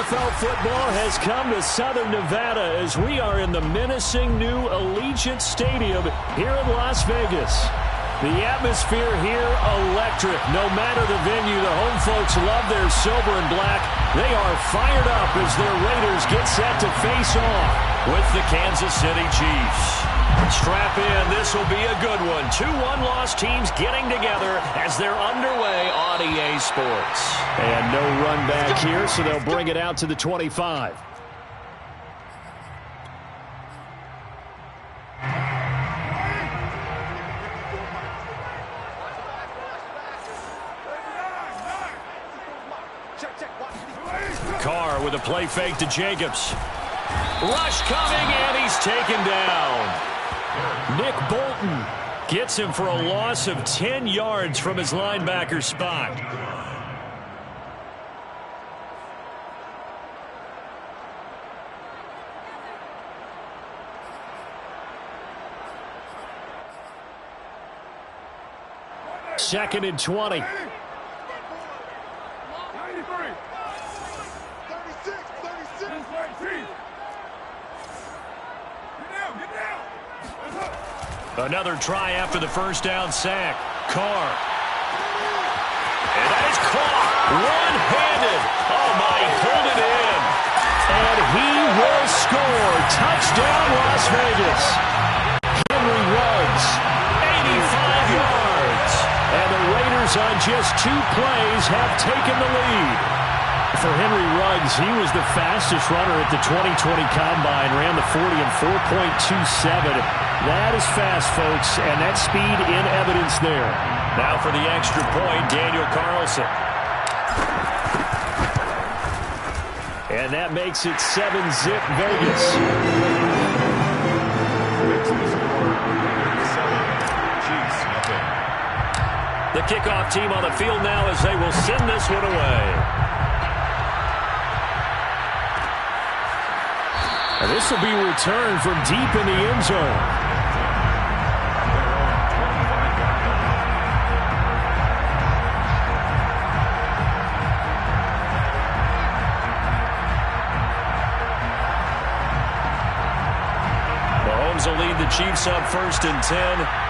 NFL football has come to Southern Nevada as we are in the menacing new Allegiant Stadium here in Las Vegas. The atmosphere here, electric. No matter the venue, the home folks love their silver and black. They are fired up as their Raiders get set to face off with the Kansas City Chiefs. Strap in. This will be a good one. 2 one-loss teams getting together as they're underway on EA Sports. And no run back here, so they'll bring it out to the 25. Carr with a play fake to Jacobs. Rush coming, and he's taken down. Nick Bolton gets him for a loss of 10 yards from his linebacker spot. Second and 20. Another try after the first down sack. Carr. And that is caught. One-handed. Oh, my, pulled it in. And he will score. Touchdown, Las Vegas. Henry Ruggs, 85 yards. And the Raiders on just 2 plays have taken the lead. For Henry Ruggs, he was the fastest runner at the 2020 Combine. Ran the 40 in 4.27. That is fast, folks, and that speed in evidence there. Now for the extra point, Daniel Carlson. And that makes it 7-zip Vegas. The kickoff team on the field now as they will send this one away. And this will be returned from deep in the end zone. Mahomes will lead the Chiefs up 1st and 10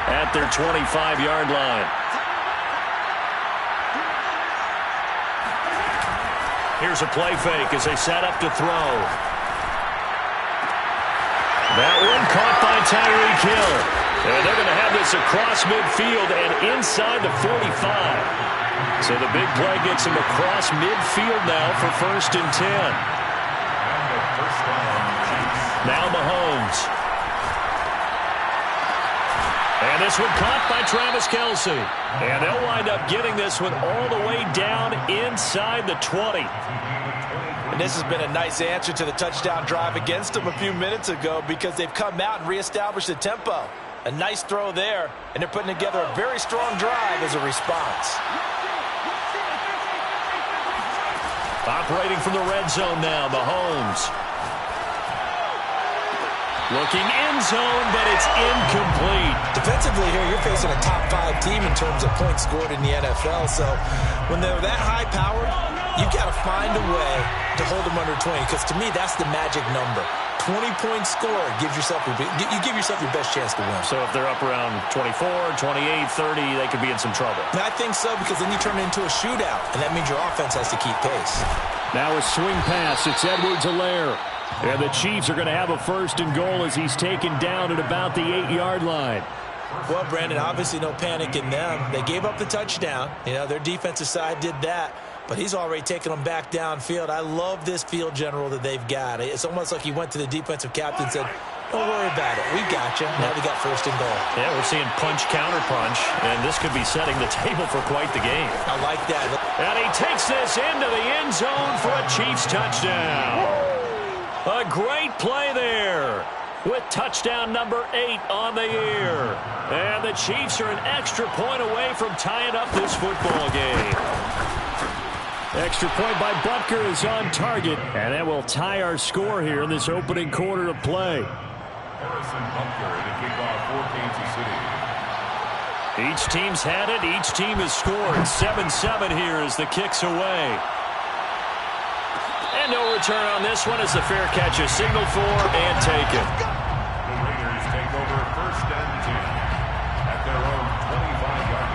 at their 25-yard line. Here's a play fake as they set up to throw. That one caught by Tyreek Hill. And they're going to have this across midfield and inside the 45. So the big play gets him across midfield now for 1st and 10. Now Mahomes. And this one caught by Travis Kelce. And they'll wind up getting this one all the way down inside the 20. And this has been a nice answer to the touchdown drive against them a few minutes ago because they've come out and reestablished the tempo. A nice throw there, and they're putting together a very strong drive as a response. Operating from the red zone now, Mahomes. Looking end zone, but it's incomplete. Defensively here, you're facing a top 5 team in terms of points scored in the NFL. So when they're that high-powered, you've got to find a way to hold them under 20, because to me, that's the magic number. 20-point score gives yourself you give yourself your best chance to win. So if they're up around 24, 28, 30, they could be in some trouble. I think so, because then you turn it into a shootout, and that means your offense has to keep pace. Now a swing pass. It's Edwards-Helaire. And the Chiefs are going to have a 1st and goal as he's taken down at about the 8-yard line. Well, Brandon, obviously no panic in them. They gave up the touchdown. You know, their defensive side did that. But he's already taken them back downfield. I love this field general that they've got. It's almost like he went to the defensive captain and said, don't worry about it. We got you. Now we got 1st and goal. Yeah, we're seeing punch, counter punch, and this could be setting the table for quite the game. I like that. And he takes this into the end zone for a Chiefs touchdown. A great play there with touchdown number 8 on the year. And the Chiefs are an extra point away from tying up this football game. Extra point by Butker is on target, and that will tie our score here in this opening quarter of play. Harrison Butker in the kickoff for Kansas City. Each team's had it. Each team has scored. 7-7 here as the kick's away. And And no return on this one as the fair catch is signaled for and taken. The Raiders take over 1st and 10 at their own 25-yard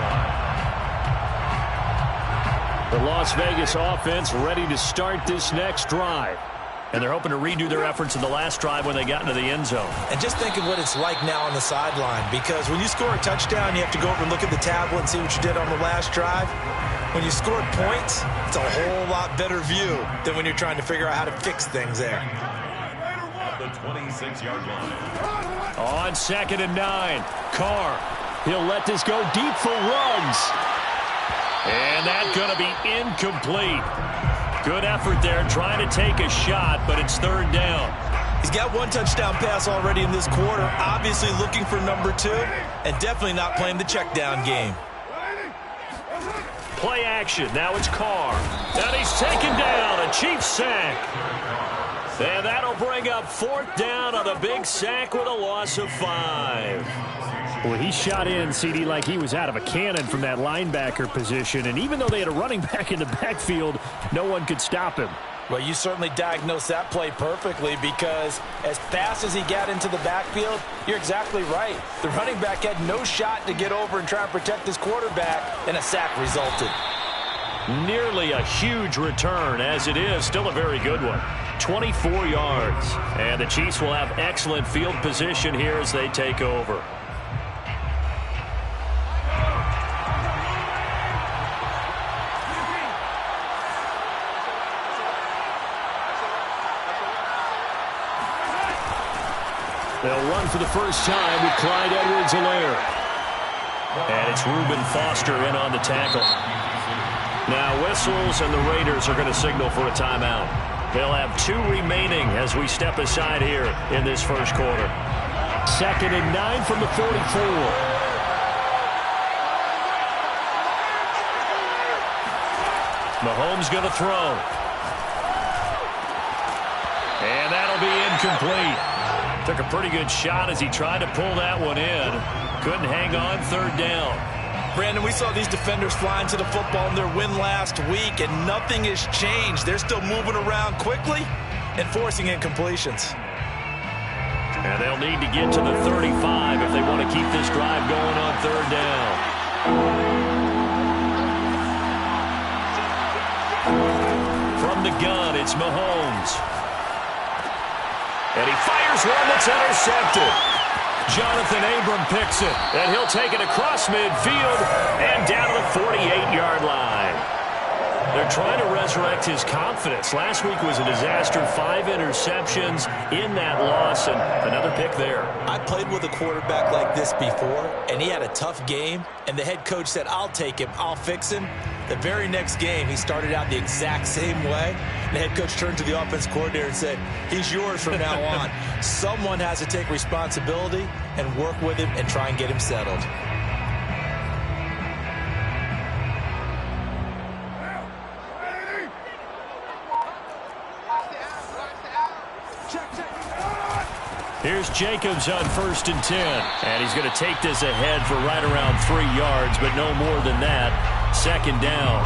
line. The Las Vegas offense ready to start this next drive. And they're hoping to redo their efforts in the last drive when they got into the end zone. And just think of what it's like now on the sideline, because when you score a touchdown, you have to go over and look at the tablet and see what you did on the last drive. When you scored points, it's a whole lot better view than when you're trying to figure out how to fix things there. At the 26-yard line. On 2nd and 9, Carr. He'll let this go deep for Ruggs. And that's going to be incomplete. Good effort there trying to take a shot, but it's 3rd down. He's got 1 touchdown pass already in this quarter, obviously looking for number 2, and definitely not playing the check down game. Play action. Now it's Carr. And he's taken down. A Chiefs sack. And that'll bring up 4th down on a big sack with a loss of 5. Well, he shot in, CD, like he was out of a cannon from that linebacker position. And even though they had a running back in the backfield, no one could stop him. Well, you certainly diagnosed that play perfectly, because as fast as he got into the backfield, you're exactly right. The running back had no shot to get over and try and protect his quarterback, and a sack resulted. Nearly a huge return. As it is, still a very good one. 24 yards. And the Chiefs will have excellent field position here as they take over. They'll run for the first time with Clyde Edwards-Helaire. And it's Reuben Foster in on the tackle. Now whistles, and the Raiders are going to signal for a timeout. They'll have 2 remaining as we step aside here in this first quarter. 2nd and 9 from the 44. Mahomes going to throw. And that'll be incomplete. Took a pretty good shot as he tried to pull that one in. Couldn't hang on, 3rd down. Brandon, we saw these defenders flying to the football in their win last week, and nothing has changed. They're still moving around quickly and forcing incompletions. And they'll need to get to the 35 if they want to keep this drive going on 3rd down. From the gun, it's Mahomes. And he fires one that's intercepted. Jonathan Abram picks it, and he'll take it across midfield and down to the 48-yard line. They're trying to resurrect his confidence. Last week was a disaster. 5 interceptions in that loss, and another pick there. I played with a quarterback like this before, and he had a tough game, and the head coach said, "I'll take him, I'll fix him." The very next game, he started out the exact same way. The head coach turned to the offense coordinator and said, "He's yours from now on." Someone has to take responsibility and work with him and try and get him settled. Here's Jacobs on 1st and 10. And he's going to take this ahead for right around 3 yards, but no more than that. 2nd down.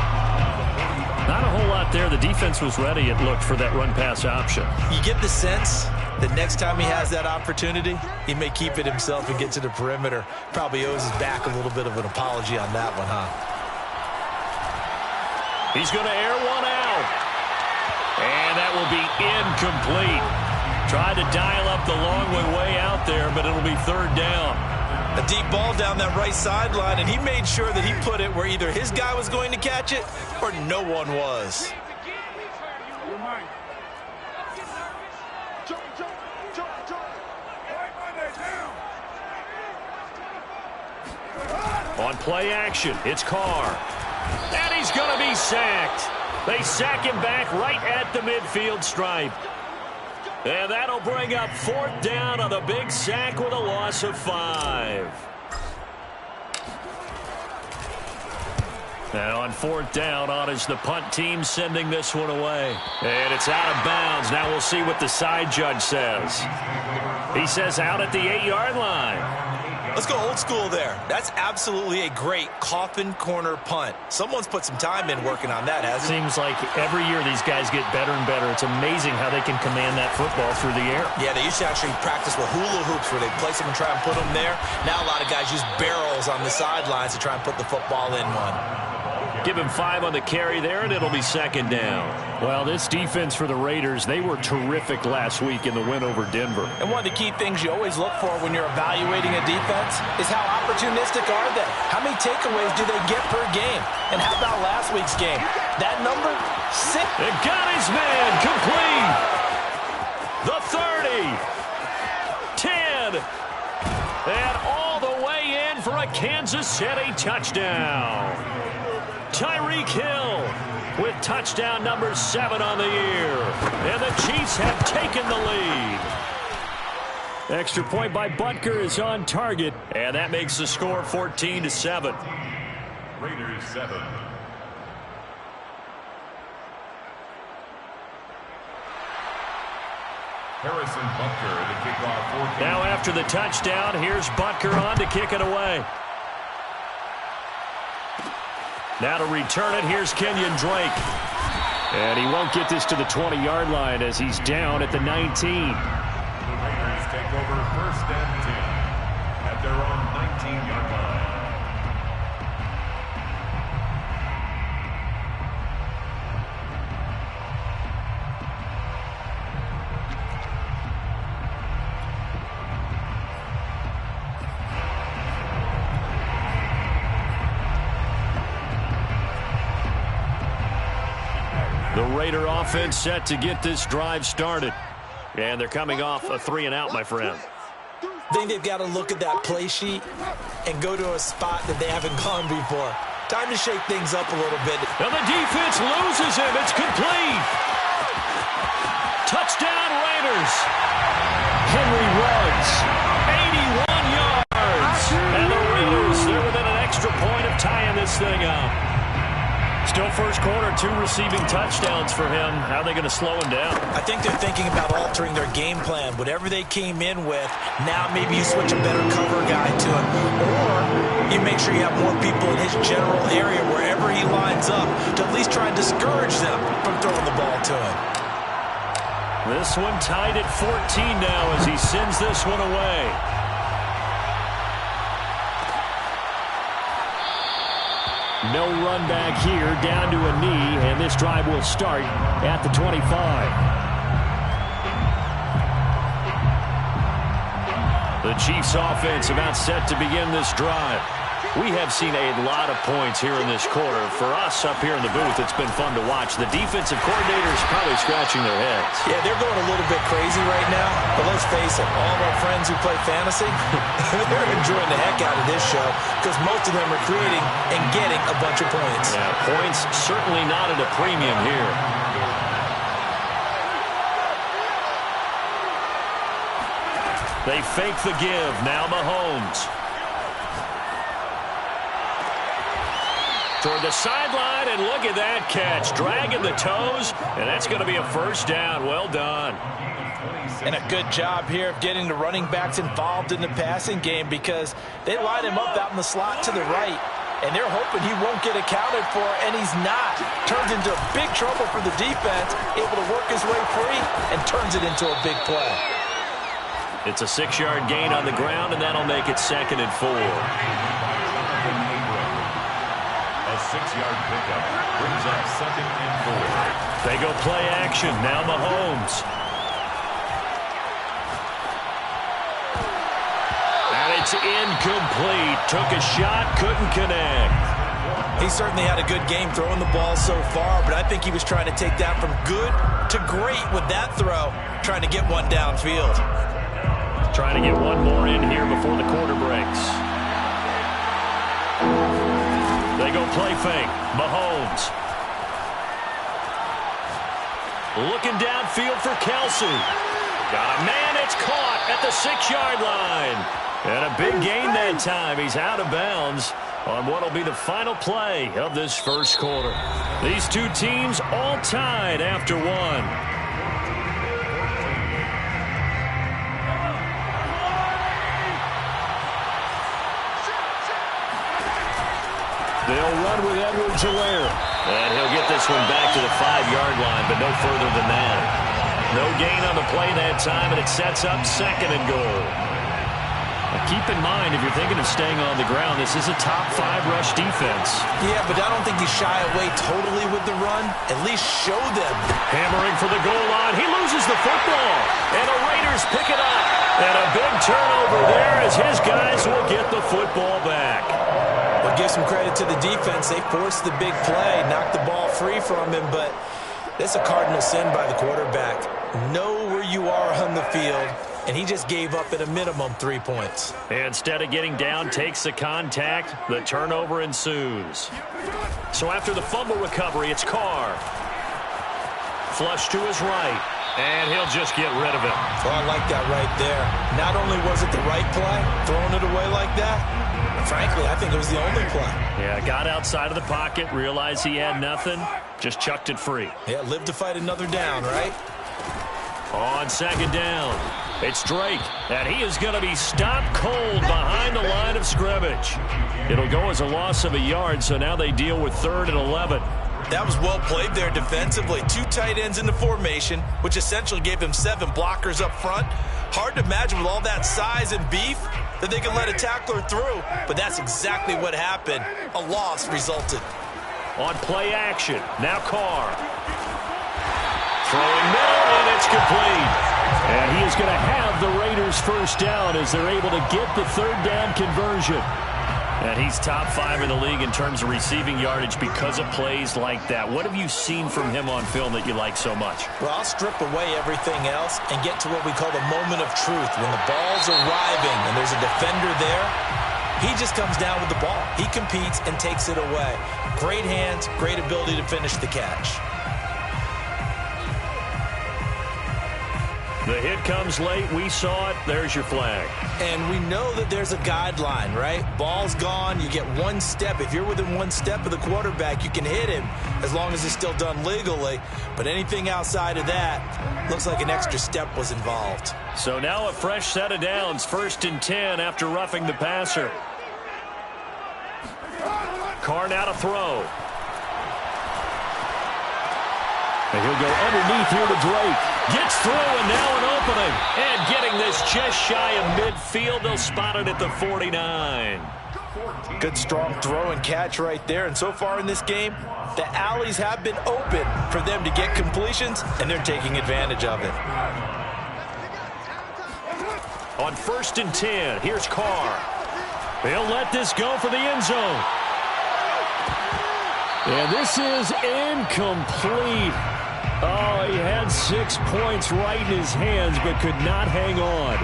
Not a whole lot there. The defense was ready, it looked, for that run-pass option. You get the sense that next time he has that opportunity, he may keep it himself and get to the perimeter. Probably owes his back a little bit of an apology on that one, huh? He's going to air one out. And that will be incomplete. Tried to dial up the long way out there, but it'll be 3rd down. A deep ball down that right sideline, and he made sure that he put it where either his guy was going to catch it or no one was. On play action, it's Carr. And he's going to be sacked. They sack him back right at the midfield stripe. And that'll bring up 4th down on the big sack with a loss of 5. Now on 4th down, on is the punt team sending this one away. And it's out of bounds. Now we'll see what the side judge says. He says out at the 8-yard line. Let's go old school there. That's absolutely a great coffin corner punt. Someone's put some time in working on that, hasn't it? Seems like every year these guys get better and better. It's amazing how they can command that football through the air. Yeah, they used to actually practice with hula hoops where they place them and try and put them there. Now a lot of guys use barrels on the sidelines to try and put the football in one. Give him 5 on the carry there, and it'll be second down. Well, this defense for the Raiders, they were terrific last week in the win over Denver. And one of the key things you always look for when you're evaluating a defense is how opportunistic are they? How many takeaways do they get per game? And how about last week's game? That number 6. It got his man complete. The 30. 10. And all the way in for a Kansas City touchdown. Tyreek Hill with touchdown number 7 on the year. And the Chiefs have taken the lead. Extra point by Butker is on target. And that makes the score 14-7. Raiders 7. Harrison Butker, the kickoff for Now after the touchdown, here's Butker on to kick it away. Now to return it, here's Kenyon Drake. And he won't get this to the 20-yard line as he's down at the 19. The Raiders take over 1st and 10 at their own 19-yard line. The Raider offense set to get this drive started. And they're coming off a 3-and-out, my friend. I think they've got to look at that play sheet and go to a spot that they haven't gone before. Time to shake things up a little bit. Now the defense loses him. It's complete. Touchdown, Raiders. Henry runs 81 yards. And the Raiders, they're within an extra point of tying this thing up. Still first quarter, 2 receiving touchdowns for him. How are they going to slow him down? I think they're thinking about altering their game plan. Whatever they came in with, now maybe you switch a better cover guy to him. Or you make sure you have more people in his general area wherever he lines up to at least try and discourage them from throwing the ball to him. This one tied at 14 now as he sends this one away. No run back here, down to a knee, and this drive will start at the 25. The Chiefs offense about set to begin this drive. We have seen a lot of points here in this quarter. For us up here in the booth, it's been fun to watch. The defensive coordinators probably scratching their heads. Yeah, they're going a little bit crazy right now. But let's face it, all of our friends who play fantasy, they're enjoying the heck out of this show because most of them are creating and getting a bunch of points. Yeah, points certainly not at a premium here. They fake the give. Now Mahomes. Toward the sideline, and look at that catch. Dragging the toes, and that's going to be a first down. Well done. And a good job here of getting the running backs involved in the passing game because they line him up out in the slot to the right, and they're hoping he won't get accounted for, and he's not. Turns into big trouble for the defense, able to work his way free, and turns it into a big play. It's a 6-yard gain on the ground, and that'll make it 2nd and 4. A 6-yard pickup brings up 2nd and 4. They go play action. Now Mahomes. And it's incomplete. Took a shot, couldn't connect. He certainly had a good game throwing the ball so far, but I think he was trying to take that from good to great with that throw, trying to get one downfield. Trying to get one more in here before the quarter breaks. They go play fake. Mahomes. Looking downfield for Kelsey. Got a man, it's caught at the 6-yard line. And a big gain that time. He's out of bounds on what will be the final play of this first quarter. These two teams all tied after one. they'll run with Edwards-Helaire. And he'll get this one back to the 5-yard line, but no further than that. No gain on the play that time, and it sets up 2nd and goal. Now keep in mind, if you're thinking of staying on the ground, this is a top 5 rush defense. Yeah, but I don't think you shy away totally with the run. At least show them. Hammering for the goal line. He loses the football, and the Raiders pick it up. And a big turnover there as his guys will get the football back. But give some credit to the defense. They forced the big play, knocked the ball free from him, but that's a cardinal sin by the quarterback. Know where you are on the field, and he just gave up at a minimum 3 points. Instead of getting down, takes the contact. The turnover ensues. So after the fumble recovery, it's Carr. Flush to his right, and he'll just get rid of it. Oh, I like that right there. Not only was it the right play, throwing it away like that, frankly, I think it was the only play. Yeah, got outside of the pocket, realized he had nothing, just chucked it free. Yeah, live to fight another down, right? On 2nd down, it's Drake, and he is going to be stopped cold behind the line of scrimmage. It'll go as a loss of a yard, so now they deal with 3rd and 11. That was well played there defensively. 2 tight ends in the formation, which essentially gave them 7 blockers up front. Hard to imagine with all that size and beef that they can let a tackler through, but that's exactly what happened. A loss resulted. On play action, now Carr. Throwing middle, and it's complete. And he is going to have the Raiders first down as they're able to get the 3rd down conversion. And he's top 5 in the league in terms of receiving yardage because of plays like that. What have you seen from him on film that you like so much? Well, I'll strip away everything else and get to what we call the moment of truth. When the ball's arriving and there's a defender there, he just comes down with the ball. He competes and takes it away. Great hands, great ability to finish the catch. The hit comes late. We saw it. There's your flag. And we know that there's a guideline, right? Ball's gone. You get 1 step. If you're within 1 step of the quarterback, you can hit him as long as it's still done legally. But anything outside of that, looks like an extra step was involved. So now a fresh set of downs. 1st and 10 after roughing the passer. Carr now to throw. And he'll go underneath here to Drake. Gets through, and now an opening. And getting this just shy of midfield. They'll spot it at the 49. Good strong throw and catch right there. And so far in this game, the alleys have been open for them to get completions, and they're taking advantage of it. On 1st and 10, here's Carr. He'll let this go for the end zone. And this is incomplete. Oh, he had 6 points right in his hands, but could not hang on.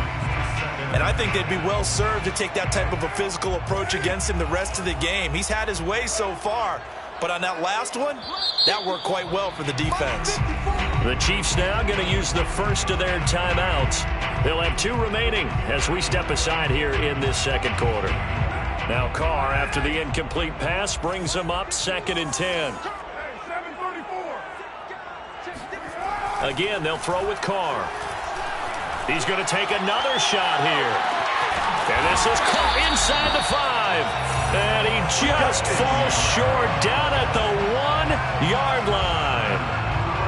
And I think they'd be well served to take that type of a physical approach against him the rest of the game. He's had his way so far, but on that last one, that worked quite well for the defense. The Chiefs now going to use the first of their timeouts. They'll have 2 remaining as we step aside here in this 2nd quarter. Now Carr, after the incomplete pass, brings them up 2nd and 10. Again, they'll throw with Carr. He's going to take another shot here. And this is caught inside the 5. And he just falls short down at the 1-yard line.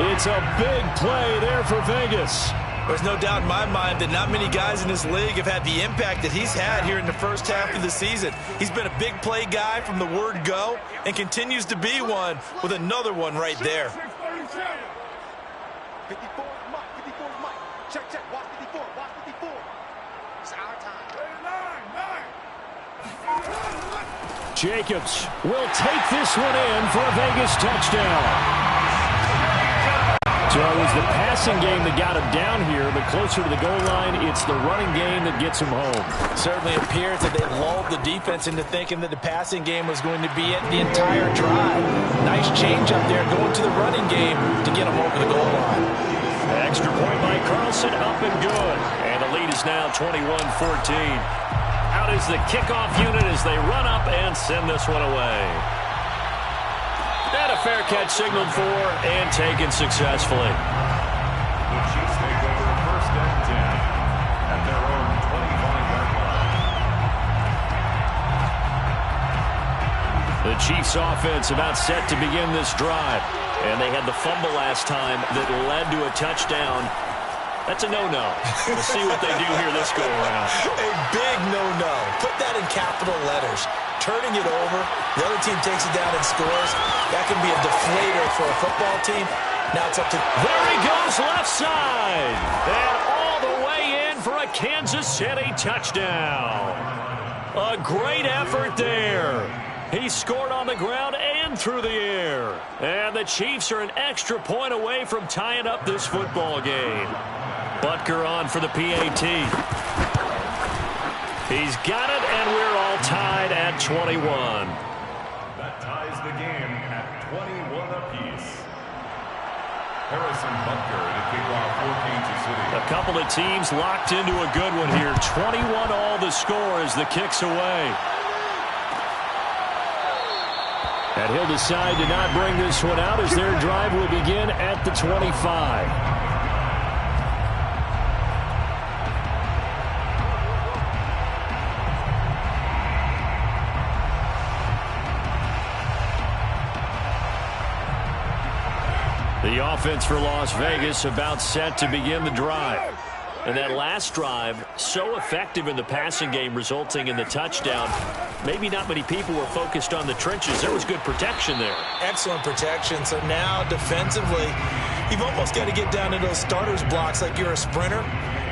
It's a big play there for Vegas. There's no doubt in my mind that not many guys in this league have had the impact that he's had here in the first half of the season. He's been a big play guy from the word go and continues to be one with another one right there. 54 Mike, 54 Mike. Check, check, watch 54, watch 54. It's our time. Jacobs will take this one in for a Vegas touchdown. So it was the passing game that got him down here, but closer to the goal line, it's the running game that gets him home. Certainly appears that they lulled the defense into thinking that the passing game was going to be it the entire drive. Nice change up there going to the running game to get him over the goal line. Extra point by Carlson, up and good. And the lead is now 21-14. Out is the kickoff unit as they run up and send this one away. And a fair catch signaled for and taken successfully. The Chiefs take over 1st and 10 at their own 25-yard line. The Chiefs offense about set to begin this drive. And they had the fumble last time that led to a touchdown. That's a no-no. We'll see what they do here this go-around. A big no-no. Put that in capital letters. Turning it over, the other team takes it down and scores. That can be a deflator for a football team. Now it's up to... There he goes, left side. And all the way in for a Kansas City touchdown. A great effort there. He scored on the ground and through the air. And the Chiefs are an extra point away from tying up this football game. Butker on for the PAT. He's got it, and we're all tied at 21. That ties the game at 21 apiece. Harrison Butker to kick off for Kansas City. A couple of teams locked into a good one here. 21 all the score as the kick's away. And he'll decide to not bring this one out as their drive will begin at the 25. The offense for Las Vegas about set to begin the drive. And that last drive, so effective in the passing game, resulting in the touchdown. Maybe not many people were focused on the trenches. There was good protection there. Excellent protection. So now defensively, you've almost got to get down into those starters blocks like you're a sprinter.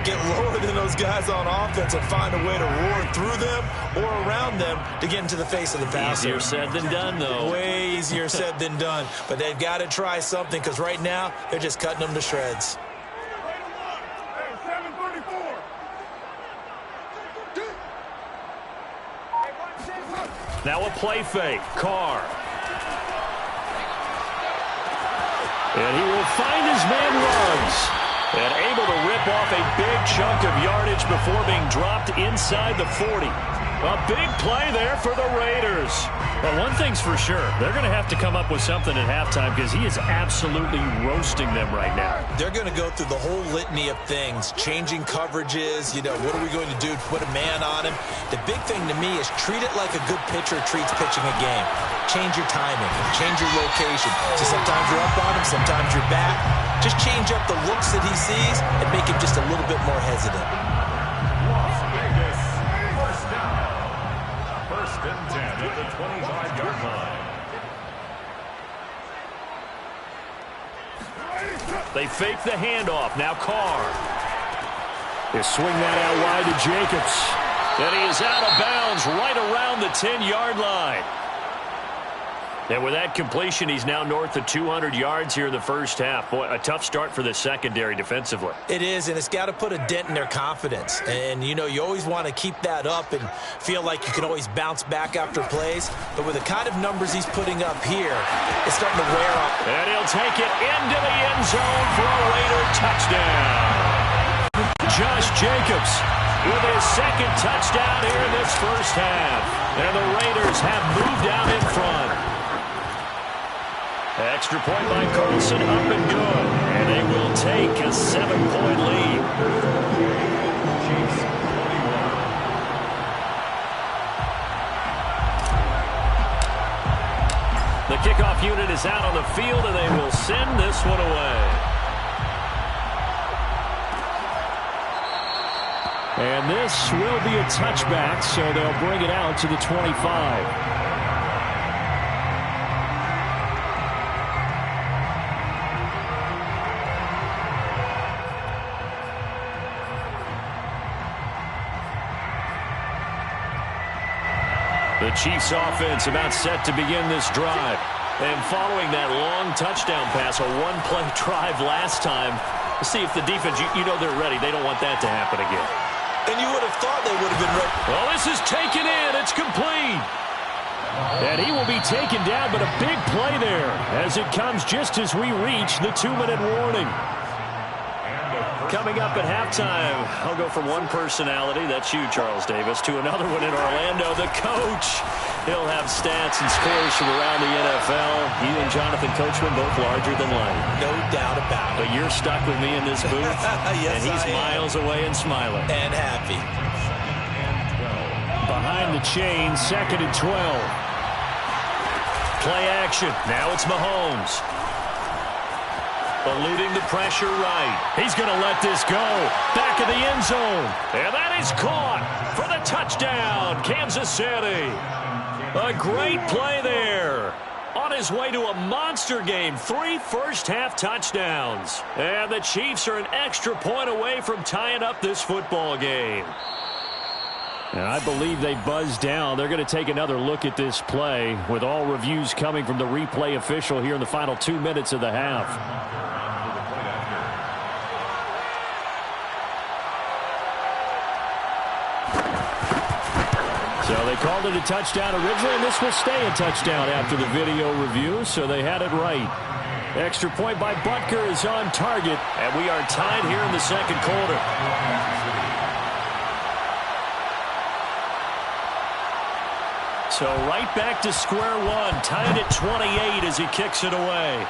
Get lower than those guys on offense and find a way to roar through them or around them to get into the face of the passer. Easier said than done, though. Way easier said than done. But they've got to try something because right now they're just cutting them to shreds. Now a play fake. Carr. And he will find his man Ruggs. And able to rip off a big chunk of yardage before being dropped inside the 40. A big play there for the Raiders. Well, one thing's for sure. They're going to have to come up with something at halftime because he is absolutely roasting them right now. They're going to go through the whole litany of things, changing coverages, what are we going to do to put a man on him? The big thing to me is treat it like a good pitcher treats pitching a game. Change your timing, change your location. So sometimes you're up on him, sometimes you're back. Just change up the looks that he sees and make him just a little bit more hesitant. Las Vegas, first down. First and 10 at the 25-yard line. They fake the handoff. Now Carr. They swing that out wide to Jacobs. And he is out of bounds right around the 10-yard line. And with that completion, he's now north of 200 yards here in the first half. Boy, a tough start for the secondary defensively. It is, and it's got to put a dent in their confidence. And, you always want to keep that up and feel like you can always bounce back after plays. But with the kind of numbers he's putting up here, it's starting to wear off. And he'll take it into the end zone for a Raider touchdown. Josh Jacobs with his second touchdown here in this first half. And the Raiders have moved out in front. Extra point by Carlson, up and good. And they will take a 7-point lead. Chiefs 21. The kickoff unit is out on the field, and they will send this one away. And this will be a touchback, so they'll bring it out to the 25. The Chiefs offense about set to begin this drive. And following that long touchdown pass, a one-play drive last time, let's see if the defense, they're ready. They don't want that to happen again. And you would have thought they would have been ready. Well, this is taken in. It's complete. And he will be taken down, but a big play there as it comes just as we reach the 2-minute warning. Coming up at halftime, I'll go from one personality, that's you, Charles Davis, to another one in Orlando, the coach. He'll have stats and scores from around the NFL. You and Jonathan Coachman both larger than life. No doubt about it. But you're stuck with me in this booth, yes, and he's miles away and smiling. And happy. Behind the chain, 2nd and 12. play action. Now it's Mahomes. Eluding the pressure right. He's going to let this go. Back of the end zone. And that is caught for the touchdown, Kansas City. A great play there. On his way to a monster game, 3 first-half touchdowns. And the Chiefs are an extra point away from tying up this football game. And I believe they buzzed down. They're going to take another look at this play with all reviews coming from the replay official here in the final 2 minutes of the half. So they called it a touchdown originally, and this will stay a touchdown after the video review, so they had it right. Extra point by Butker is on target, and we are tied here in the second quarter. So right back to square one, tied at 28 as he kicks it away.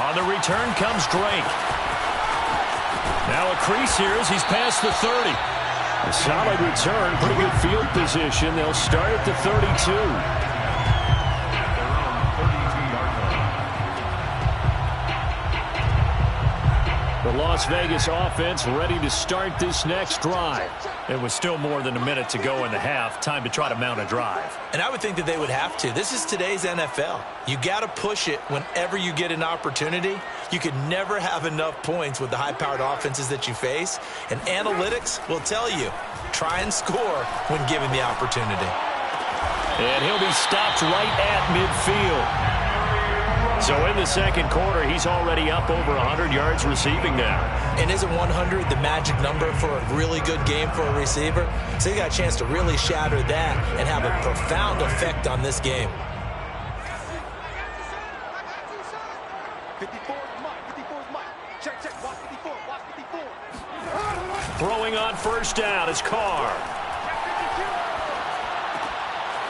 On the return comes Drake. Now a crease here as he's past the 30. A solid return, pretty good field position. They'll start at the 32. The Las Vegas offense ready to start this next drive. It was still more than a minute to go in the half. Time to try to mount a drive. And I would think that they would have to. This is today's NFL. You got to push it whenever you get an opportunity. You could never have enough points with the high-powered offenses that you face. And analytics will tell you, try and score when given the opportunity. And he'll be stopped right at midfield. So in the second quarter, he's already up over 100 yards receiving now. And isn't 100 the magic number for a really good game for a receiver? So you got a chance to really shatter that and have a profound effect on this game. 54 is Mike. Check. Watch 54. Watch 54. Throwing on first down is Carr.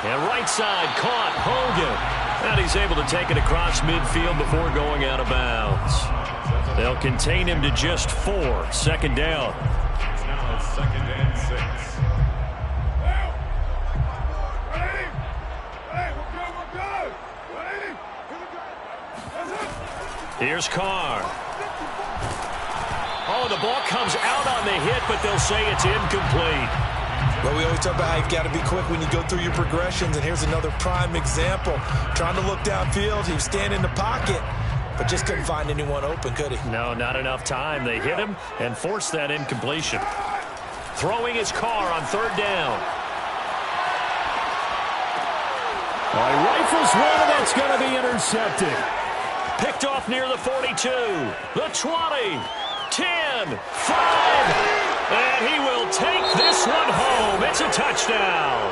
And right side caught Hogan. And he's able to take it across midfield before going out of bounds. They'll contain him to just 4. Second down. Now it's 2nd and 6. Here's Carr. Oh, the ball comes out on the hit, but they'll say it's incomplete. Well, we always talk about how you've got to be quick when you go through your progressions, and here's another prime example. Trying to look downfield, he was standing in the pocket, but just couldn't find anyone open, could he? No, not enough time. They hit him and forced that incompletion. Throwing his Carr on third down. He rifles one, and that's going to be intercepted. Picked off near the 42, the 20, 10, 5. And he will take this one home. It's a touchdown.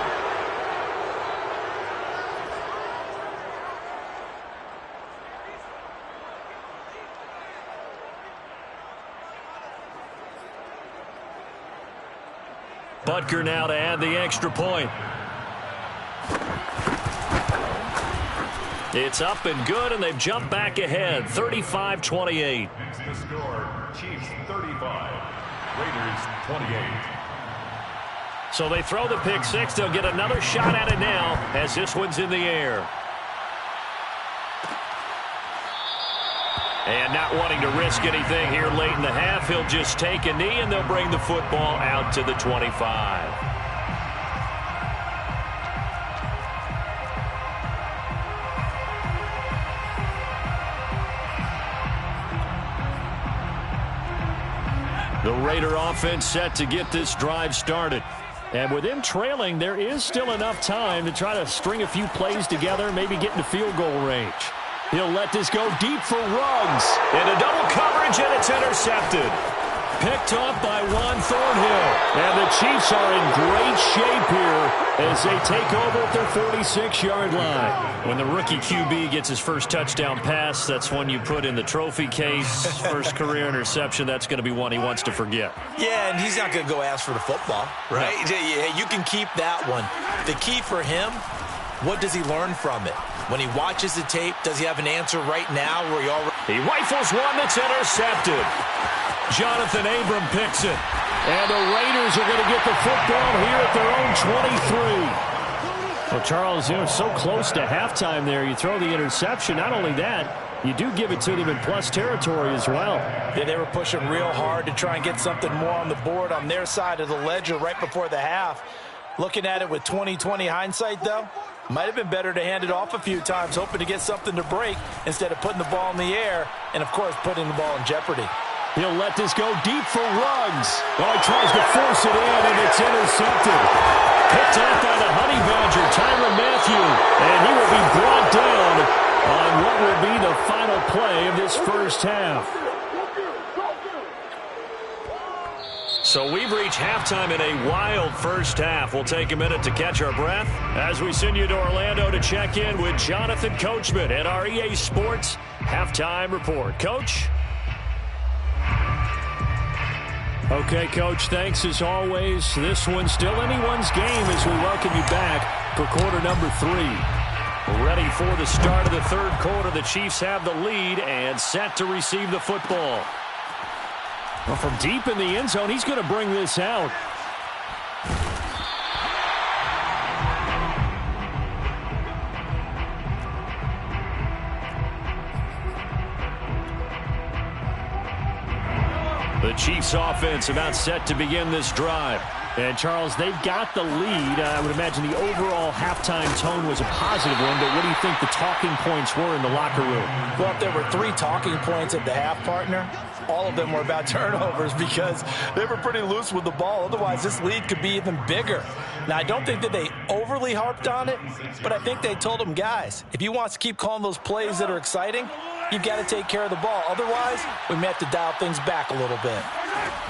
Butker now to add the extra point. It's up and good, and they've jumped back ahead, 35-28. Next to score, Chiefs 35. Raiders 28. So they throw the pick six. They'll get another shot at it now as this one's in the air. And not wanting to risk anything here late in the half, he'll just take a knee, and they'll bring the football out to the 25. The Raider offense set to get this drive started. And with him trailing, there is still enough time to try to string a few plays together, maybe get into field goal range. He'll let this go deep for Ruggs. And a double coverage, and it's intercepted. Picked off by Juan Thornhill. And the Chiefs are in great shape here as they take over at their 46-yard line. When the rookie QB gets his first touchdown pass, that's one you put in the trophy case. First career interception, that's going to be one he wants to forget. Yeah, and he's not going to go ask for the football, right? Yeah, you can keep that one. The key for him, what does he learn from it? When he watches the tape, does he have an answer right now where he rifles one that's intercepted. Jonathan Abram picks it. And the Raiders are going to get the football here at their own 23. Well, Charles, so close to halftime there. You throw the interception. Not only that, you do give it to them in plus territory as well. Yeah, they were pushing real hard to try and get something more on the board on their side of the ledger right before the half. Looking at it with 20/20 hindsight, though, might have been better to hand it off a few times, hoping to get something to break instead of putting the ball in the air and, of course, putting the ball in jeopardy. He'll let this go deep for Ruggs. Oh, he tries to force it in, and it's intercepted. Picked off by the Honey Badger, Tyrann Mathieu, and he will be brought down on what will be the final play of this first half. So we've reached halftime in a wild first half. We'll take a minute to catch our breath as we send you to Orlando to check in with Jonathan Coachman at our EA Sports Halftime Report. Coach? Okay, Coach, thanks as always. This one's still anyone's game as we welcome you back for quarter number 3. Ready for the start of the third quarter. The Chiefs have the lead and set to receive the football. Well, from deep in the end zone, he's going to bring this out. The Chiefs offense about set to begin this drive. And, Charles, they've got the lead. I would imagine the overall halftime tone was a positive one, but what do you think the talking points were in the locker room? Well, if there were 3 talking points at the half, partner, all of them were about turnovers because they were pretty loose with the ball. Otherwise, this lead could be even bigger. Now, I don't think that they overly harped on it, but I think they told them, guys, if you want to keep calling those plays that are exciting, you've got to take care of the ball. Otherwise, we may have to dial things back a little bit.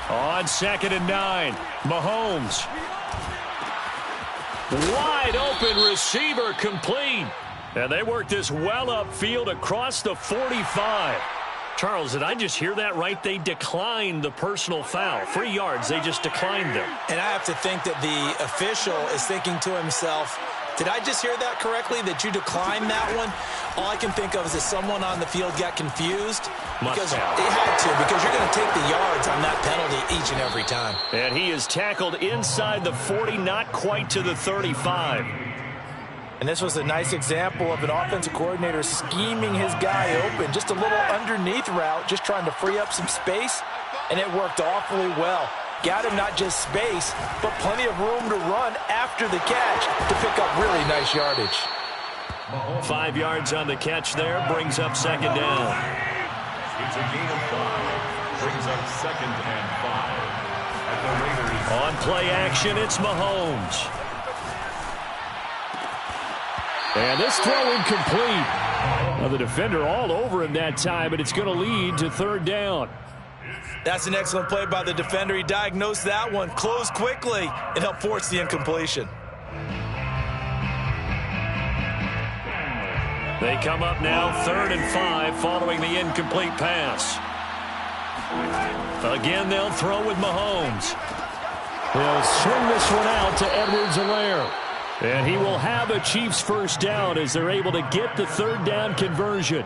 On 2nd and 9, Mahomes. Wide open receiver complete. And they work this well upfield across the 45. Charles, did I just hear that right? They declined the personal foul. 3 yards, they just declined them. And I have to think that the official is thinking to himself, did I just hear that correctly, that you declined that one? All I can think of is that someone on the field got confused. Because it had to, because you're going to take the yards on that penalty each and every time. And he is tackled inside the 40, not quite to the 35. And this was a nice example of an offensive coordinator scheming his guy open. Just a little underneath route, just trying to free up some space, and it worked awfully well. Got him not just space, but plenty of room to run after the catch to pick up really nice yardage. 5 yards on the catch there, brings up 2nd down. It's a gain of 5. Brings up 2nd and 5. At the Raiders. On play action, it's Mahomes. And this throw incomplete. Well, the defender all over him that time, but it's going to lead to 3rd down. That's an excellent play by the defender. He diagnosed that one, closed quickly, and helped force the incompletion. They come up now 3rd and 5 following the incomplete pass. Again, they'll throw with Mahomes. They'll swing this one out to Edwards-Helaire. And he will have a Chiefs first down as they're able to get the 3rd down conversion.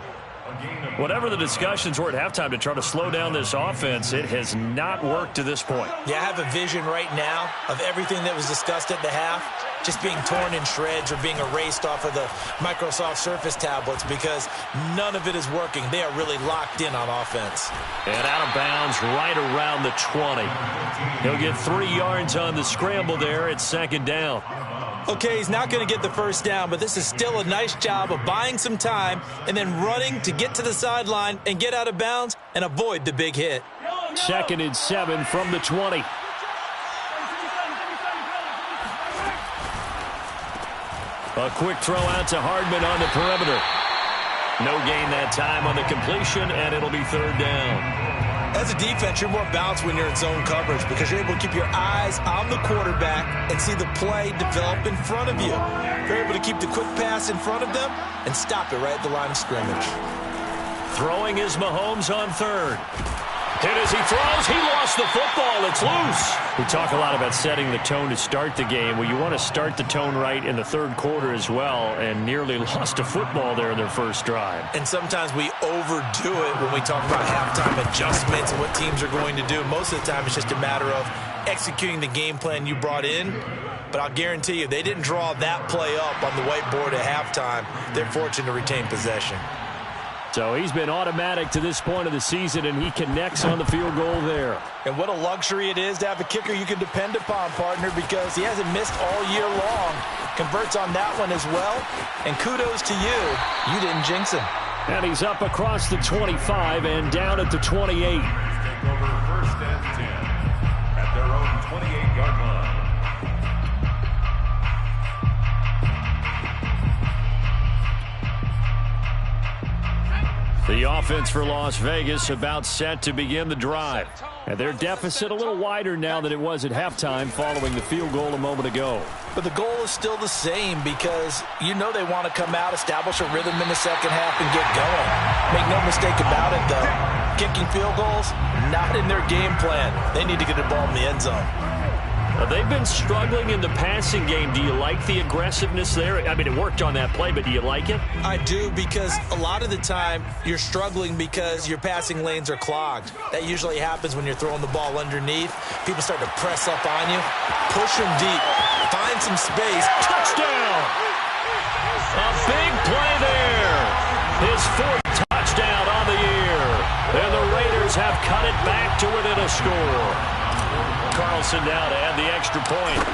Whatever the discussions were at halftime to try to slow down this offense, it has not worked to this point. Yeah, I have a vision right now of everything that was discussed at the half just being torn in shreds or being erased off of the Microsoft Surface tablets because none of it is working. They are really locked in on offense. And out of bounds right around the 20. He'll get 3 yards on the scramble there at 2nd down. Okay, he's not going to get the first down, but this is still a nice job of buying some time and then running to get to the sideline and get out of bounds and avoid the big hit. 2nd and 7 from the 20. A quick throw out to Hardman on the perimeter. No gain that time on the completion, and it'll be 3rd down. As a defense, you're more balanced when you're in zone coverage because you're able to keep your eyes on the quarterback and see the play develop in front of you. You're able to keep the quick pass in front of them and stop it right at the line of scrimmage. Throwing is Mahomes on 3rd. And as he throws, he lost the football. It's loose. We talk a lot about setting the tone to start the game. Well, you want to start the tone right in the 3rd quarter as well, and nearly lost a football there in their first drive. And sometimes we overdo it when we talk about halftime adjustments and what teams are going to do. Most of the time, it's just a matter of executing the game plan you brought in. But I'll guarantee you, they didn't draw that play up on the whiteboard at halftime. They're fortunate to retain possession. So he's been automatic to this point of the season, and he connects on the field goal there. And what a luxury it is to have a kicker you can depend upon, partner, because he hasn't missed all year long. Converts on that one as well. And kudos to you. You didn't jinx him. And he's up across the 25 and down at the 28. Take over first and 10 at their own 28-yard line. The offense for Las Vegas about set to begin the drive. And their deficit a little wider now than it was at halftime following the field goal a moment ago. But the goal is still the same because you know they want to come out, establish a rhythm in the second half, and get going. Make no mistake about it, though. Kicking field goals, not in their game plan. They need to get the ball in the end zone. They've been struggling in the passing game. Do you like the aggressiveness there? I mean, it worked on that play, but do you like it? I do, because a lot of the time you're struggling because your passing lanes are clogged. That usually happens when you're throwing the ball underneath. People start to press up on you. Push them deep. Find some space. Touchdown! A big play there. His fourth touchdown on the year. And the Raiders have cut it back to within a score. Carlson now to add the extra point.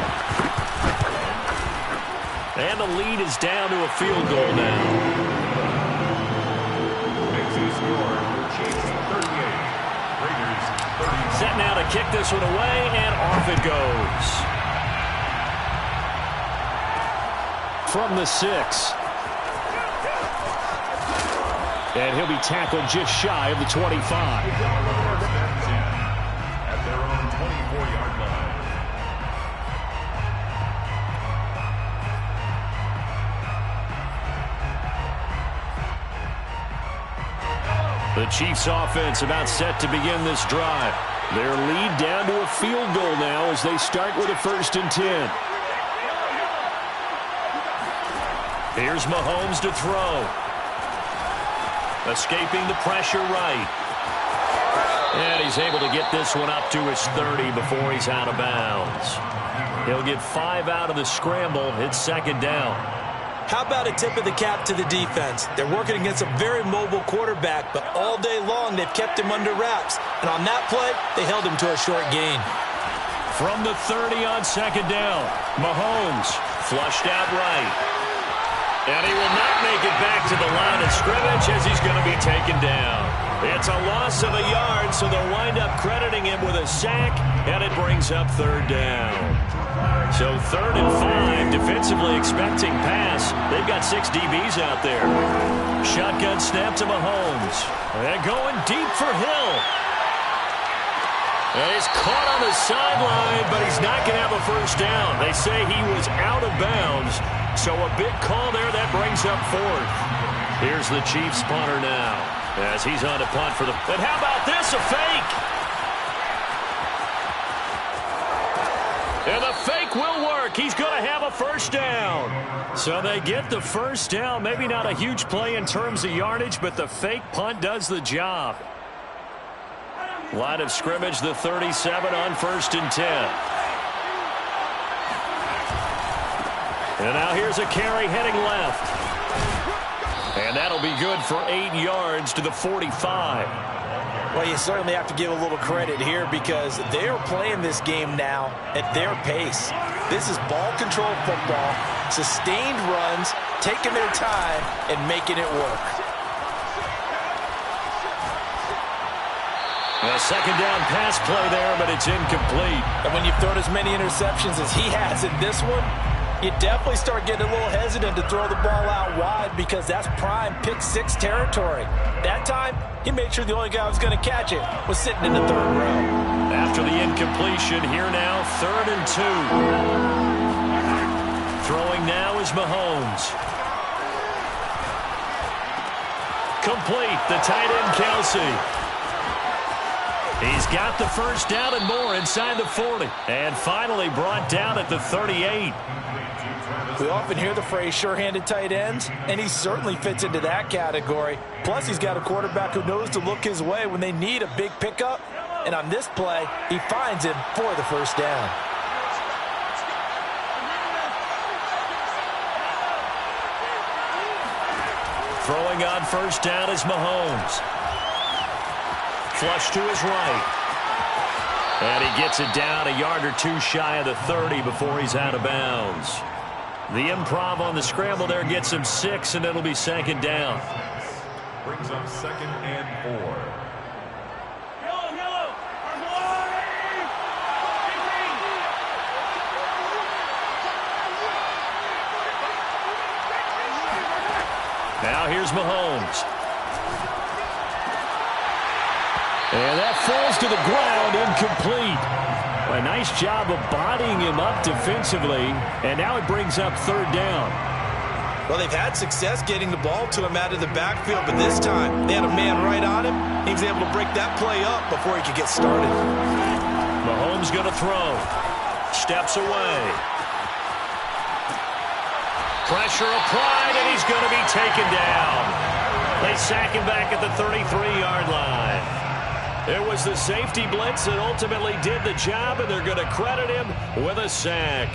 And the lead is down to a field goal now. Makes score. Chiefs 38. Raiders 30. Set now to kick this one away, and off it goes. From the 6. And he'll be tackled just shy of the 25. First and 10 at their own 24-yard line. The Chiefs offense about set to begin this drive. Their lead down to a field goal now as they start with a 1st and 10. Here's Mahomes to throw. Escaping the pressure right. And he's able to get this one up to his 30 before he's out of bounds. He'll get 5 out of the scramble. It's 2nd down. How about a tip of the cap to the defense? They're working against a very mobile quarterback, but all day long they've kept him under wraps. And on that play, they held him to a short gain. From the 30 on 2nd down, Mahomes flushed out right. And he will not make it back to the line of scrimmage as he's going to be taken down. It's a loss of a yard, so they'll wind up crediting him with a sack, and it brings up 3rd down. So 3rd and 5, defensively expecting pass. They've got 6 DBs out there. Shotgun snap to Mahomes. And going deep for Hill. And he's caught on the sideline, but he's not going to have a 1st down. They say he was out of bounds. So a big call there that brings up 4th. Here's the Chiefs punter now as he's on to punt for the... And how about this, a fake? And the fake will work. He's going to have a 1st down. So they get the 1st down. Maybe not a huge play in terms of yardage, but the fake punt does the job. Line of scrimmage, the 37 on 1st and 10. And now here's a carry heading left. And that'll be good for 8 yards to the 45. Well, you certainly have to give a little credit here because they're playing this game now at their pace. This is ball control football, sustained runs, taking their time, and making it work. A 2nd down pass play there, but it's incomplete. And when you've thrown as many interceptions as he has in this one, you definitely start getting a little hesitant to throw the ball out wide because that's prime pick 6 territory. That time, he made sure the only guy who was going to catch it was sitting in the 3rd row. After the incompletion, here now, 3rd and 2. Throwing now is Mahomes. Complete, the tight end Kelsey. He's got the 1st down and more inside the 40. And finally brought down at the 38. We often hear the phrase sure-handed tight ends, and he certainly fits into that category. Plus, he's got a quarterback who knows to look his way when they need a big pickup. And on this play, he finds him for the first down. Throwing on first down is Mahomes. Flush to his right. And he gets it down a yard or two shy of the 30 before he's out of bounds. The improv on the scramble there gets him 6, and it'll be second down. Brings up 2nd and 4. Now here's Mahomes. And that falls to the ground, incomplete. A nice job of bodying him up defensively, and now it brings up third down. Well, they've had success getting the ball to him out of the backfield, but this time they had a man right on him. He was able to break that play up before he could get started. Mahomes going to throw. Steps away. Pressure applied, and he's going to be taken down. They sack him back at the 33-yard line. It was the safety blitz that ultimately did the job, and they're going to credit him with a sack.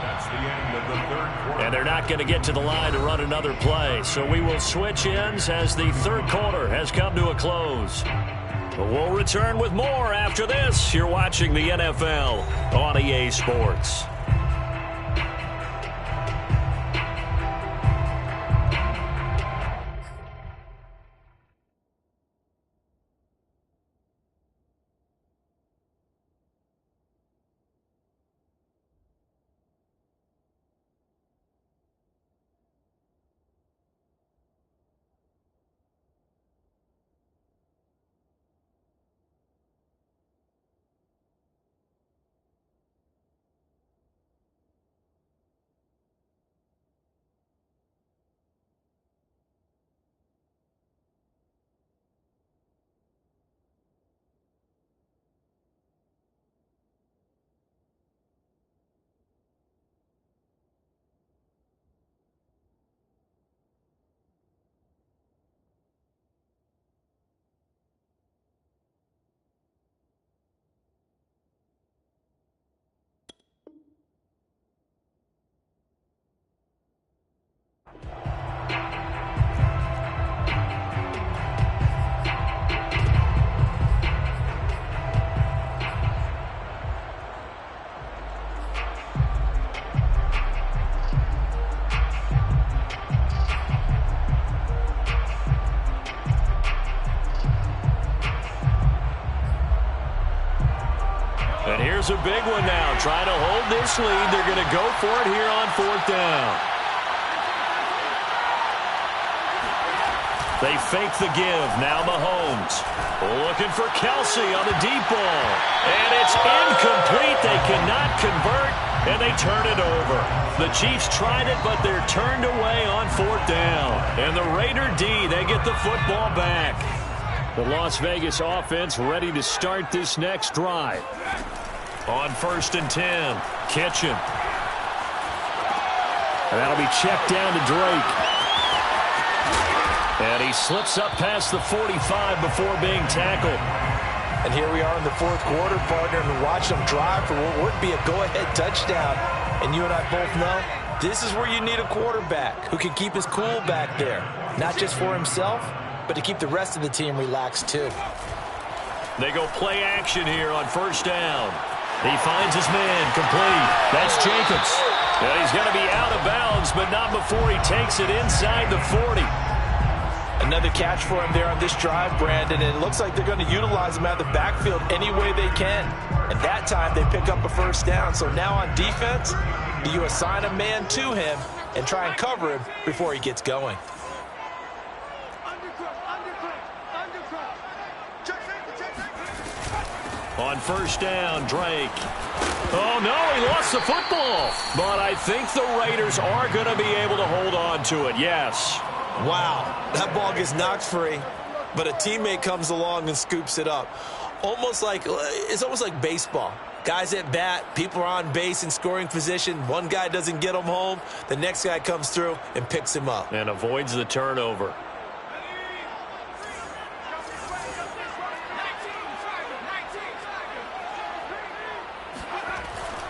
That's the end of the third quarter. And they're not going to get to the line to run another play, so we will switch ends as the third quarter has come to a close. But we'll return with more after this. You're watching the NFL on EA Sports. And here's a big one now. Trying to hold this lead. They're going to go for it here on fourth down. They fake the give. Now Mahomes. Looking for Kelsey on the deep ball. And it's incomplete. They cannot convert, and they turn it over. The Chiefs tried it, but they're turned away on fourth down. And the Raider D, they get the football back. The Las Vegas offense ready to start this next drive. On 1st and 10, Kitchen. And that'll be checked down to Drake. And he slips up past the 45 before being tackled. And here we are in the fourth quarter, partner, and watch them drive for what would be a go-ahead touchdown. And you and I both know this is where you need a quarterback who can keep his cool back there. Not just for himself, but to keep the rest of the team relaxed too. They go play action here on first down. He finds his man complete. That's Jacobs. And he's going to be out of bounds, but not before he takes it inside the 40. Another catch for him there on this drive, Brandon, and it looks like they're going to utilize him out of the backfield any way they can. And that time they pick up a first down. So now on defense, you assign a man to him and try and cover him before he gets going. On first down, Drake. Oh, no, he lost the football. But I think the Raiders are going to be able to hold on to it, yes. Wow, that ball gets knocked free, but a teammate comes along and scoops it up. It's almost like baseball. Guys at bat, people are on base in scoring position. One guy doesn't get him home. The next guy comes through and picks him up. And avoids the turnover.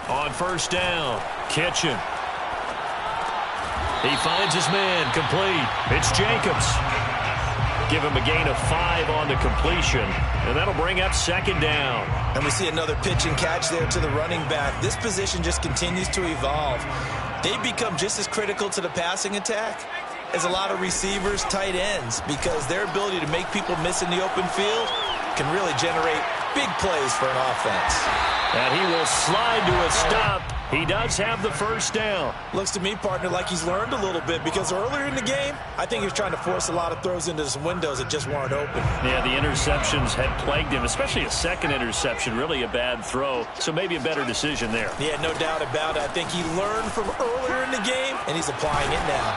On first down, Kitchen. He finds his man, complete. It's Jacobs. Give him a gain of 5 on the completion, and that'll bring up second down. And we see another pitch and catch there to the running back. This position just continues to evolve. They become just as critical to the passing attack as a lot of receivers, tight ends, because their ability to make people miss in the open field can really generate big plays for an offense. And he will slide to a stop. He does have the first down. Looks to me, partner, like he's learned a little bit, because earlier in the game, I think he was trying to force a lot of throws into some windows that just weren't open. Yeah, the interceptions had plagued him, especially a second interception, really a bad throw. So maybe a better decision there. Yeah, no doubt about it. I think he learned from earlier in the game, and he's applying it now.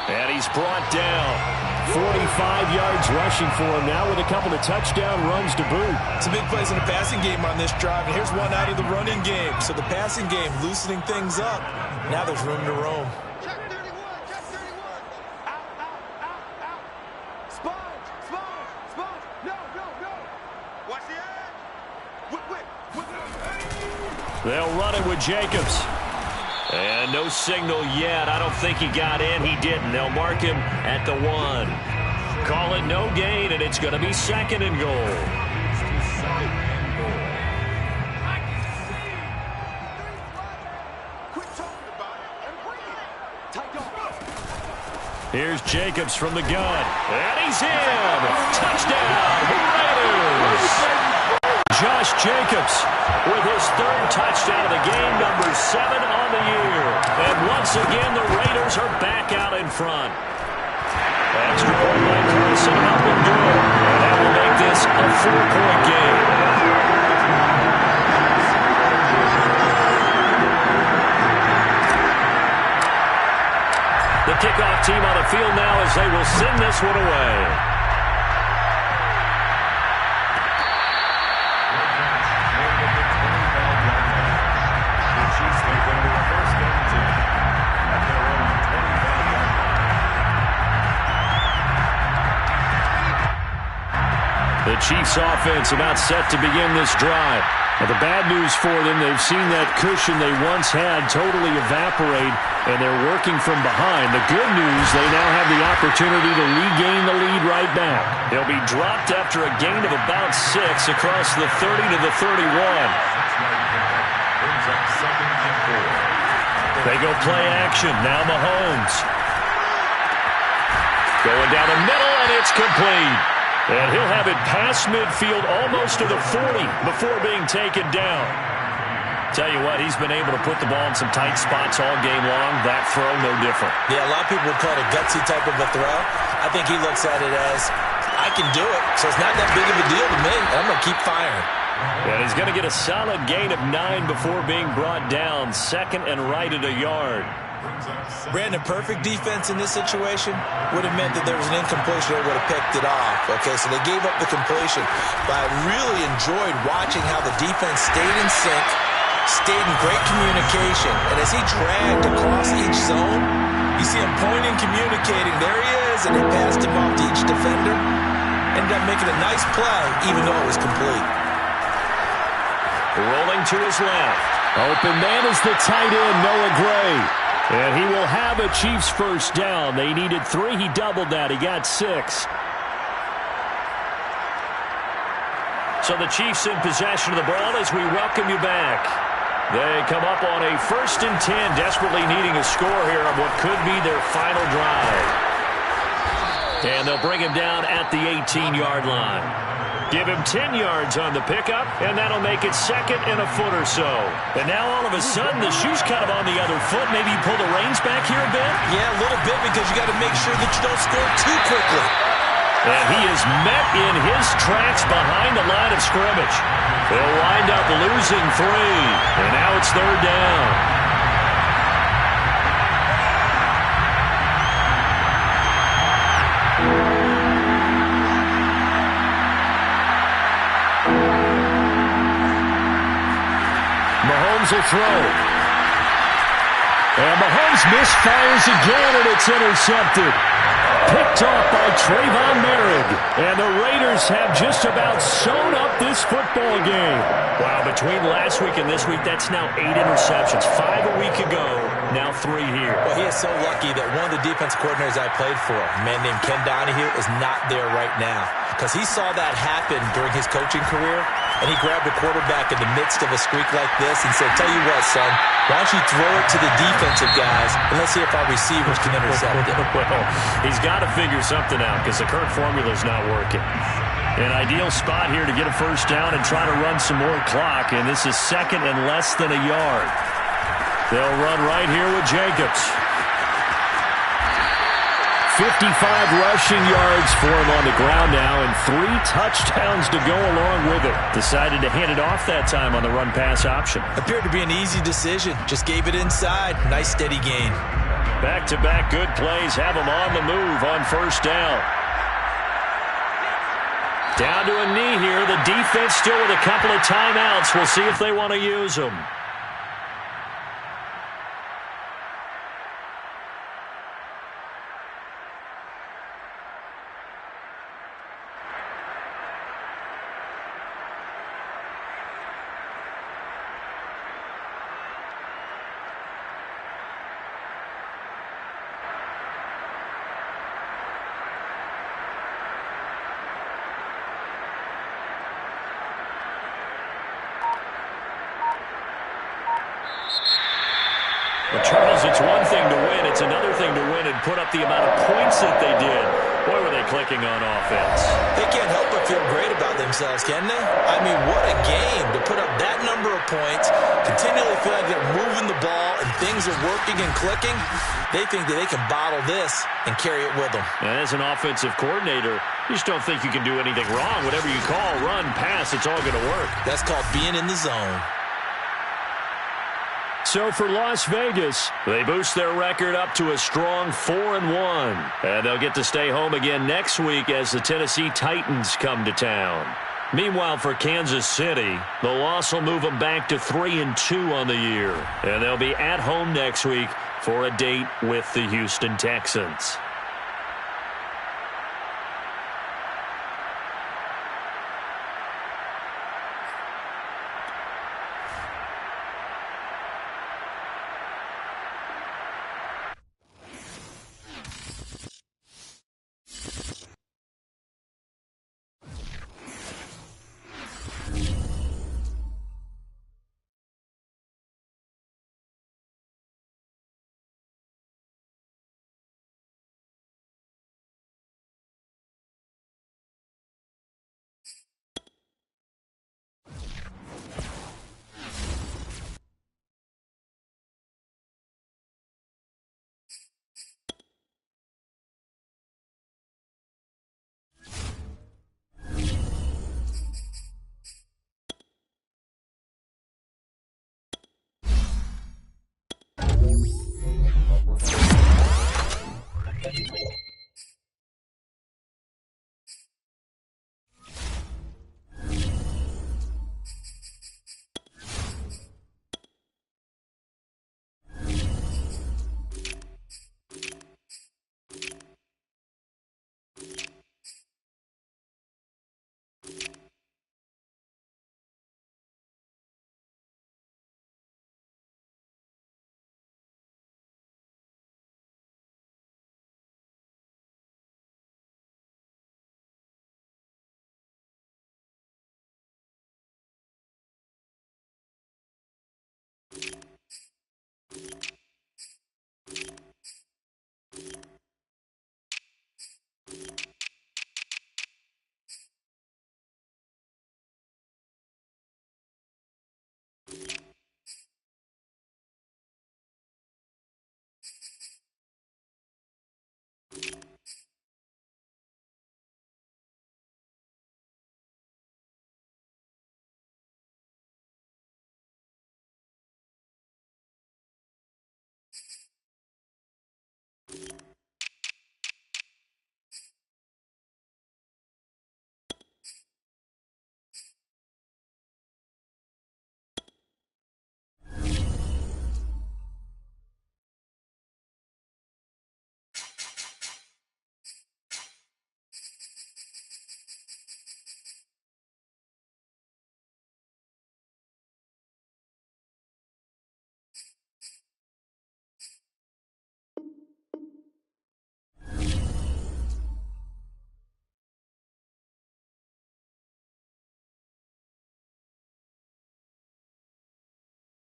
And he's brought down. 45 yards rushing for him now with a couple of touchdown runs to boot. Some big plays in the passing game on this drive, and here's one out of the running game. So the passing game loosening things up. Now there's room to roam. Check 31, check 31. Out, out, out, out. Sponge, sponge, sponge. No, no, no. Watch the edge. Whip. They'll run it with Jacobs. And no signal yet. I don't think he got in. He didn't. They'll mark him at the 1. Call it no gain, and it's going to be second and goal. Quit talking about it and bring it. Tight off. Here's Jacobs from the gun. And he's in. Touchdown, Raiders. Josh Jacobs with his 3rd touchdown of the game, number 7 on the year. And once again, the Raiders are back out in front. Extra point by Carson, up and good. And that will make this a 4-point game. The kickoff team on the field now as they will send this one away. The Chiefs offense about set to begin this drive. Now, the bad news for them, they've seen that cushion they once had totally evaporate, and they're working from behind. The good news, they now have the opportunity to regain the lead right back. They'll be dropped after a gain of about 6 across the 30 to the 31. They go play action. Now Mahomes. Going down the middle, and it's complete. And he'll have it past midfield almost to the 40 before being taken down. Tell you what, he's been able to put the ball in some tight spots all game long. That throw, no different. Yeah, a lot of people would call it a gutsy type of a throw. I think he looks at it as, I can do it, so it's not that big of a deal to me. I'm going to keep firing. And he's going to get a solid gain of 9 before being brought down. 2nd and right at a yard. Brandon, perfect defense in this situation would have meant that there was an incompletion. They would have picked it off. Okay, so they gave up the completion. But I really enjoyed watching how the defense stayed in sync, stayed in great communication. And as he dragged across each zone, you see him pointing, communicating. There he is, and they passed him off to each defender. Ended up making a nice play, even though it was complete. Rolling to his left. Open man is the tight end, Noah Gray. And he will have a Chiefs first down. They needed 3. He doubled that. He got 6. So the Chiefs in possession of the ball as we welcome you back. They come up on a 1st and 10, desperately needing a score here on what could be their final drive. And they'll bring him down at the 18-yard line. Give him 10 yards on the pickup, and that'll make it 2nd and a foot or so. And now all of a sudden, the shoe's kind of on the other foot. Maybe you pull the reins back here a bit? Yeah, a little bit, because you got to make sure that you don't score too quickly. And he is met in his tracks behind the line of scrimmage. They'll wind up losing 3, and now it's 3rd down. Mahomes will throw. And Mahomes misfires again, and it's intercepted. Picked off by Trayvon Merritt. And the Raiders have just about sewn up this football game. Wow, between last week and this week, that's now 8 interceptions. 5 a week ago, now 3 here. Well, he is so lucky that one of the defense coordinators I played for, a man named Ken Donahue, is not there right now. Because he saw that happen during his coaching career, and he grabbed a quarterback in the midst of a streak like this and said, tell you what, son, why don't you throw it to the defensive guys, and let's see if our receivers can intercept it. Well, he's got to figure something out because the current formula is not working. An ideal spot here to get a first down and try to run some more clock, and this is second and less than a yard. They'll run right here with Jacobs. 55 rushing yards for him on the ground now, and 3 touchdowns to go along with it. Decided to hand it off that time on the run-pass option. Appeared to be an easy decision. Just gave it inside. Nice steady gain. Back-to-back good plays have him on the move on first down. Down to a knee here. The defense still with a couple of timeouts. We'll see if they want to use them. Well, Charles, it's one thing to win. It's another thing to win and put up the amount of points that they did. Boy, were they clicking on offense. They can't help but feel great about themselves, can they? I mean, what a game to put up that number of points, continually feel like they're moving the ball and things are working and clicking. They think that they can bottle this and carry it with them. And as an offensive coordinator, you just don't think you can do anything wrong. Whatever you call, run, pass, it's all going to work. That's called being in the zone. So for Las Vegas, they boost their record up to a strong 4-1. And they'll get to stay home again next week as the Tennessee Titans come to town. Meanwhile, for Kansas City, the loss will move them back to 3-2 on the year. And they'll be at home next week for a date with the Houston Texans.